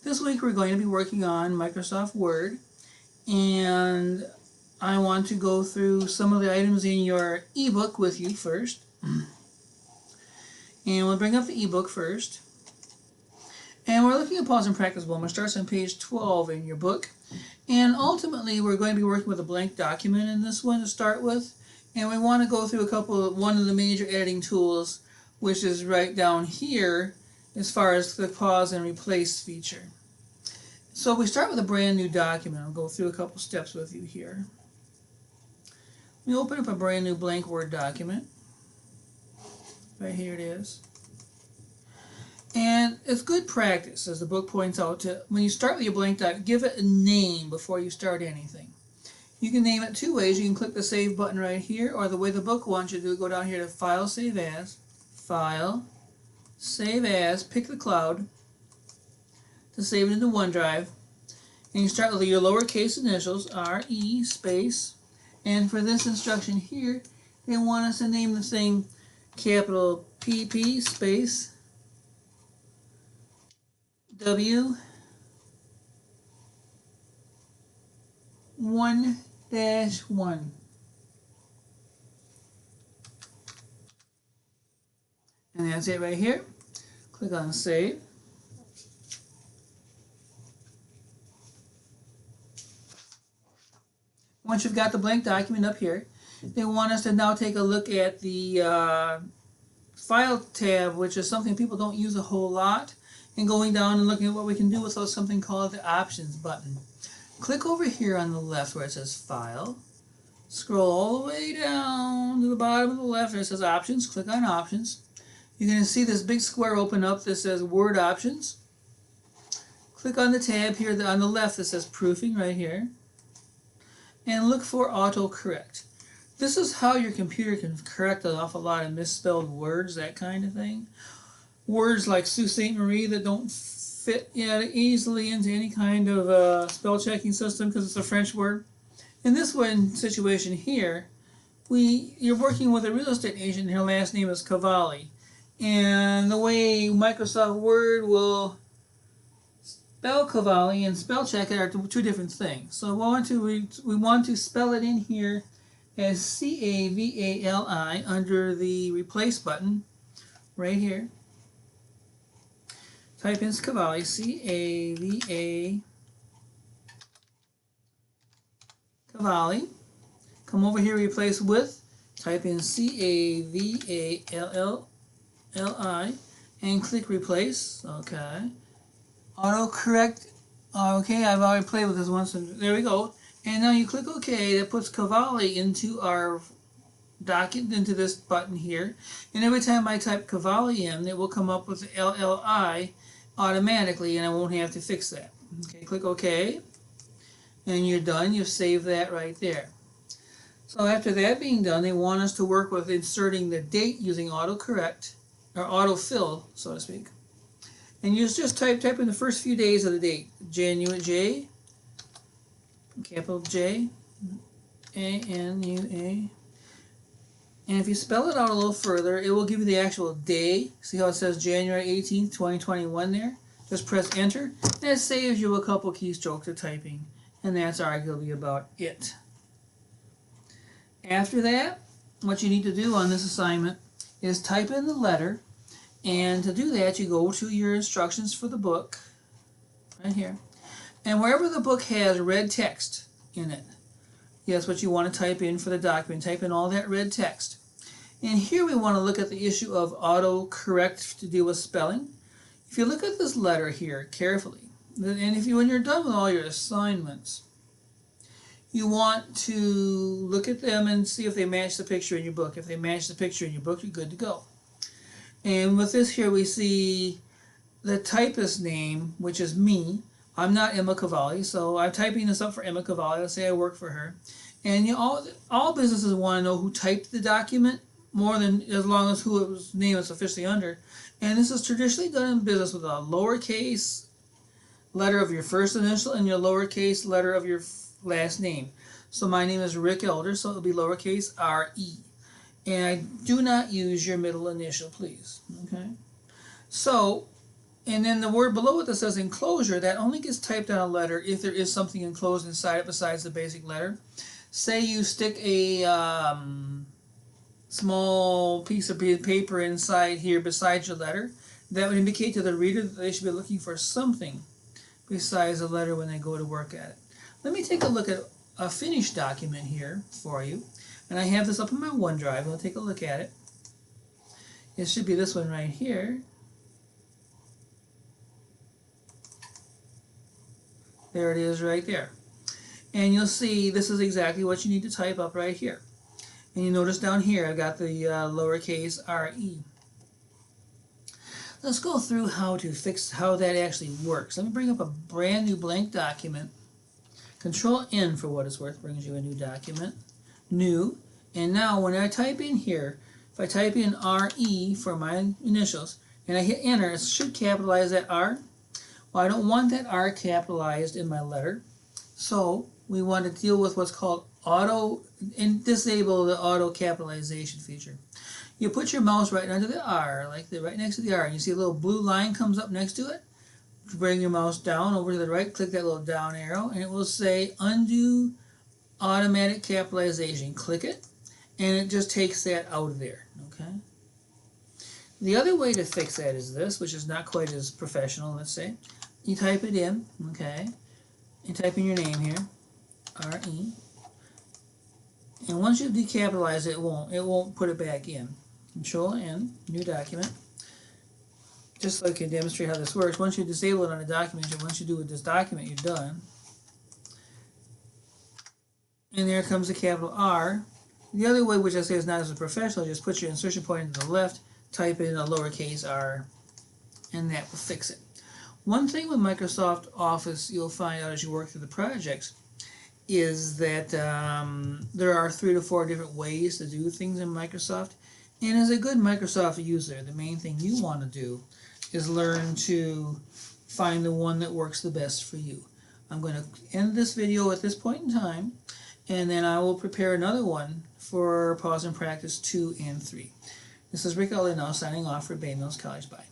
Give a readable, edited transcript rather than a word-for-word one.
This week we're going to be working on Microsoft Word, and I want to go through some of the items in your ebook with you first. And we'll bring up the ebook first. And we're looking at Pause and Practice Moment. It starts on page 12 in your book. And ultimately we're going to be working with a blank document in this one to start with. And we want to go through one of the major editing tools, which is right down here as far as the pause and replace feature. So we start with a brand new document. I'll go through a couple steps with you here. We open up a brand new blank Word document. Right here it is. And it's good practice, as the book points out, to when you start with your blank document, give it a name before you start anything. You can name it two ways. You can click the Save button right here, or the way the book wants you to do, go down here to File, Save As, File, Save As, pick the cloud to save it into OneDrive. And you start with your lowercase initials, R-E space. And for this instruction here, they want us to name the thing capital P space W 1-1. And that's it right here. Click on Save. Once you've got the blank document up here, they want us to now take a look at the File tab, which is something people don't use a whole lot, and going down and looking at what we can do with something called the Options button. Click over here on the left where it says File. Scroll all the way down to the bottom of the left where it says Options. Click on Options. You're going to see this big square open up that says Word Options. Click on the tab here on the left that says Proofing right here. And look for autocorrect. This is how your computer can correct an awful lot of misspelled words, that kind of thing. Words like Sault Ste. Marie that don't fit easily into any kind of spell checking system because it's a French word. In this one situation here, you're working with a real estate agent and her last name is Cavalli. And the way Microsoft Word will spell Cavalli and spell check it are two different things. So we want to spell it in here as C-A-V-A-L-I under the Replace button right here. Type in Cavalli, C-A-V-A, Cavalli. Come over here, replace with, type in C-A-V-A-L-L-I, and click Replace. Okay. Autocorrect. Okay, I've already played with this once, and there we go. And now you click OK. That puts Cavalli into our document, into this button here. And every time I type Cavalli in, it will come up with L-L-I automatically, and I won't have to fix that. Okay, click OK. And you're done. You've saved that right there. So after that being done, they want us to work with inserting the date using autocorrect, or autofill, so to speak. And you just type in the first few days of the date. January, J, capital J, A-N-U-A. And if you spell it out a little further, it will give you the actual day. See how it says January 18th, 2021 there? Just press Enter, and it saves you a couple keystrokes of typing. And that's arguably about it. After that, what you need to do on this assignment is type in the letter. And to do that, you go to your instructions for the book, right here. And wherever the book has red text in it, that's what you want to type in for the document. Type in all that red text. And here we want to look at the issue of autocorrect to deal with spelling. If you look at this letter here carefully, and when you're done with all your assignments, you want to look at them and see if they match the picture in your book. If they match the picture in your book, you're good to go. And with this here, we see the typist name, which is me. I'm not Emma Cavalli, so I'm typing this up for Emma Cavalli. Let's say I work for her. And all businesses want to know who typed the document more than as long as whose name it's officially under. And this is traditionally done in business with a lowercase letter of your first initial and your lowercase letter of your last name. So my name is Rick Elder, so it'll be lowercase R-E. And I do not use your middle initial, please. Okay. So And then the word below it that says enclosure, that only gets typed on a letter if there is something enclosed inside it besides the basic letter. Say you stick a small piece of paper inside here beside your letter. That would indicate to the reader that they should be looking for something besides a letter when they go to work at it. Let me take a look at a finished document here for you. And I have this up in my OneDrive. I'll take a look at it. It should be this one right here. There it is right there. And you'll see this is exactly what you need to type up right here. And you notice down here I've got the lowercase re. Let's go through how that actually works. Let me bring up a brand new blank document. Control N for what it's worth brings you a new document. New. And now when I type in here, if I type in RE for my initials and I hit enter, it should capitalize that R. Well, I don't want that R capitalized in my letter. So we want to deal with what's called auto and disable the auto capitalization feature. You put your mouse right under the R, like right next to the R, and you see a little blue line comes up next to it. Bring your mouse down over to the right, click that little down arrow, and it will say undo automatic capitalization. Click it, and it just takes that out of there. Okay. The other way to fix that is this, which is not quite as professional. Let's say you type it in, okay, and type in your name here, R-E, and once you've decapitalized it, it won't put it back in. Control N, new document. Just so I can demonstrate how this works, once you disable it on a document, once you do with this document, you're done. And there comes the capital R. The other way, which I say is not as a professional, just put your insertion point to the left, type in a lowercase r, and that will fix it. One thing with Microsoft Office you'll find out as you work through the projects is that there are 3 to 4 different ways to do things in Microsoft. And as a good Microsoft user, the main thing you want to do is learn to find the one that works the best for you. I'm going to end this video at this point in time, and then I will prepare another one for Pause and Practice 2 and 3. This is Rick Elley now signing off for Bay Mills College. Bye.